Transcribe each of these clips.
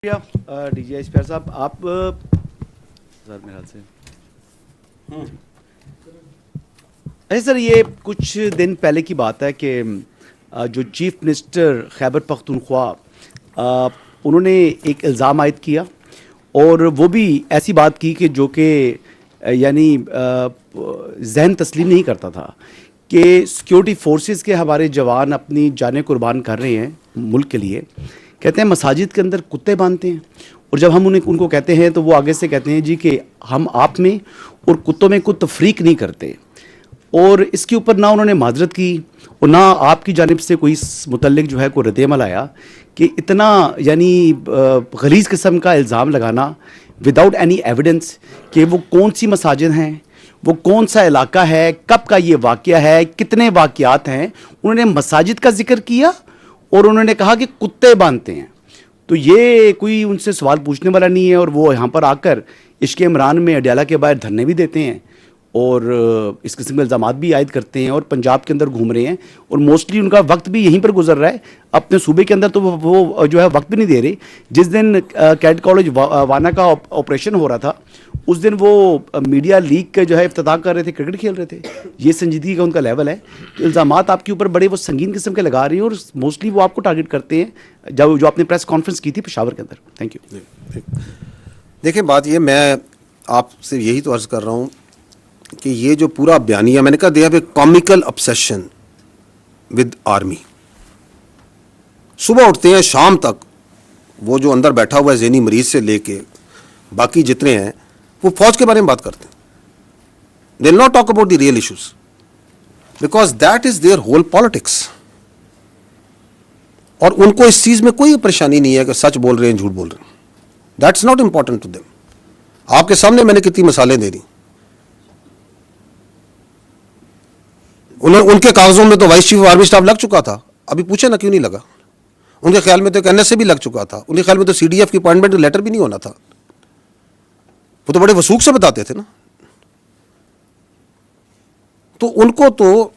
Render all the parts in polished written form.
D G S P साहब, आप sir मेरे हाथ से ऐसे सर, ये कुछ दिन पहले की बात है कि जो चीफ मिनिस्टर खैबर पख्तूनख्वा उन्होंने एक इल्ज़ाम आयद किया और वो भी ऐसी बात की कि जो कि यानी जहन तस्लीम नहीं करता था कि सिक्योरिटी फोर्सेस के हमारे जवान अपनी जानें कुर्बान कर रहे हैं मुल्क के लिए। कहते हैं मसाजिद के अंदर कुत्ते बांधते हैं और जब हम उनको कहते हैं तो वो आगे से कहते हैं जी कि हम आप में और कुत्तों में कोई तफरीक नहीं करते। और इसके ऊपर ना उन्होंने माजरत की और ना आपकी जानिब से कोई इस मुतल्लिक जो है कोई रद्द-ए-अमल आया कि इतना यानी गलीज़ किस्म का इल्ज़ाम लगाना विदाउट एनी एविडेंस कि वो कौन सी मसाजिद हैं, वो कौन सा इलाका है, कब का ये वाक़या है, कितने वाक़यात हैं। उन्होंने मसाजिद का जिक्र किया और उन्होंने कहा कि कुत्ते बांधते हैं। तो ये कोई उनसे सवाल पूछने वाला नहीं है और वो यहाँ पर आकर इश्क़ इमरान में अडयाला के बाहर धरने भी देते हैं और इस किस्म के इल्ज़ामात भी आयद करते हैं और पंजाब के अंदर घूम रहे हैं और मोस्टली उनका वक्त भी यहीं पर गुजर रहा है। अपने सूबे के अंदर तो वो जो है वक्त भी नहीं दे रहे। जिस दिन कैडेट कॉलेज वाना का ऑपरेशन हो रहा था उस दिन वो मीडिया लीग के जो है इफ्तिताह कर रहे थे, क्रिकेट खेल रहे थे। ये संजीदगी का उनका लेवल है। तो इल्ज़ामात आपके ऊपर बड़े वो संगीन किस्म के लगा रही हैं और मोस्टली वो आपको टारगेट करते हैं जो आपने प्रेस कॉन्फ्रेंस की थी पेशावर के अंदर। Thank you. देखिए, बात ये, मैं आपसे यही तो अर्ज़ कर रहा हूँ कि ये जो पूरा बयानिया, मैंने कहा they have a comical obsession with army. सुबह उठते हैं शाम तक वो जो अंदर बैठा हुआ है ज़हनी मरीज से लेके बाकी जितने हैं वो फौज के बारे में बात करते हैं। They will not talk about the real issues because that is their whole politics. और उनको इस चीज में कोई परेशानी नहीं है कि सच बोल रहे हैं झूठ बोल रहे हैं। That's not important to them. आपके सामने मैंने कितनी मिसालें दे दी। उनके कागजों में तो vice chief of army staff लग चुका था, अभी पूछे ना क्यों नहीं लगा। उनके ख्याल में तो एनएसए भी लग चुका था, उनके ख्याल में तो सीडीएफ की अपॉइंटमेंट लेटर भी नहीं होना था। वो तो बड़े वसूख से बताते थे ना। तो उनको तो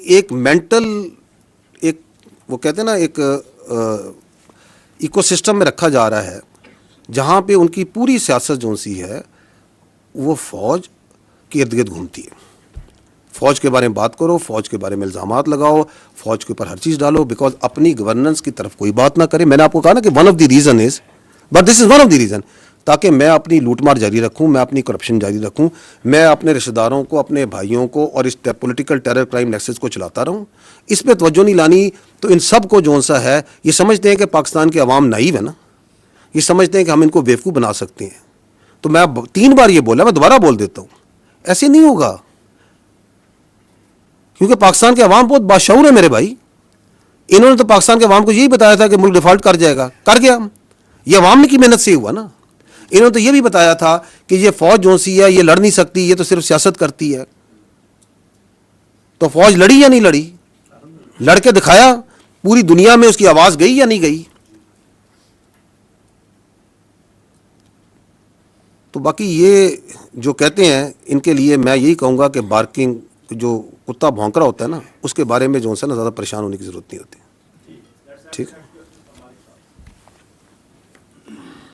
एक मेंटल, एक वो कहते हैं ना, एक इकोसिस्टम में रखा जा रहा है जहां पे उनकी पूरी सियासत जो सी है वो फौज के इर्द गिर्द घूमती है। फौज के बारे में बात करो, फौज के बारे में इल्ज़ामात लगाओ, फौज के ऊपर हर चीज़ डालो, बिकॉज अपनी गवर्नेंस की तरफ कोई बात ना करे। मैंने आपको कहा ना कि one of the reason is, but this is one of the reason, ताकि मैं अपनी लूटमार जारी रखूं, मैं अपनी करप्शन जारी रखूं, मैं अपने रिश्तेदारों को, अपने भाइयों को और इस पॉलिटिकल टेरर क्राइम नेक्सस को चलाता रहूं। इस पर तवज्जो नहीं लानी। तो इन सब को जो सा है, ये समझते हैं कि पाकिस्तान के अवाम नाइव है ना, ये समझते हैं कि हम इनको बेवकूफ़ बना सकते हैं। तो मैं 3 बार ये बोला, मैं दोबारा बोल देता हूँ, ऐसे नहीं होगा। क्योंकि पाकिस्तान के अवाम बहुत बाशऊर है मेरे भाई। इन्होंने तो पाकिस्तान के अवाम को यही बताया था कि मुल्क डिफॉल्ट कर जाएगा, कर गया। ये अवाम की मेहनत से हुआ ना। इन्होंने तो ये भी बताया था कि ये फौज जो सी है ये लड़ नहीं सकती, ये तो सिर्फ सियासत करती है। तो फौज लड़ी या नहीं लड़ी? लड़के दिखाया, पूरी दुनिया में उसकी आवाज गई या नहीं गई? तो बाकी ये जो कहते हैं, इनके लिए मैं यही कहूंगा कि बार्किंग, जो कुत्ता भौंक रहा होता है ना, उसके बारे में जो है ना ज़्यादा परेशान होने की ज़रूरत नहीं होती। ठीक है।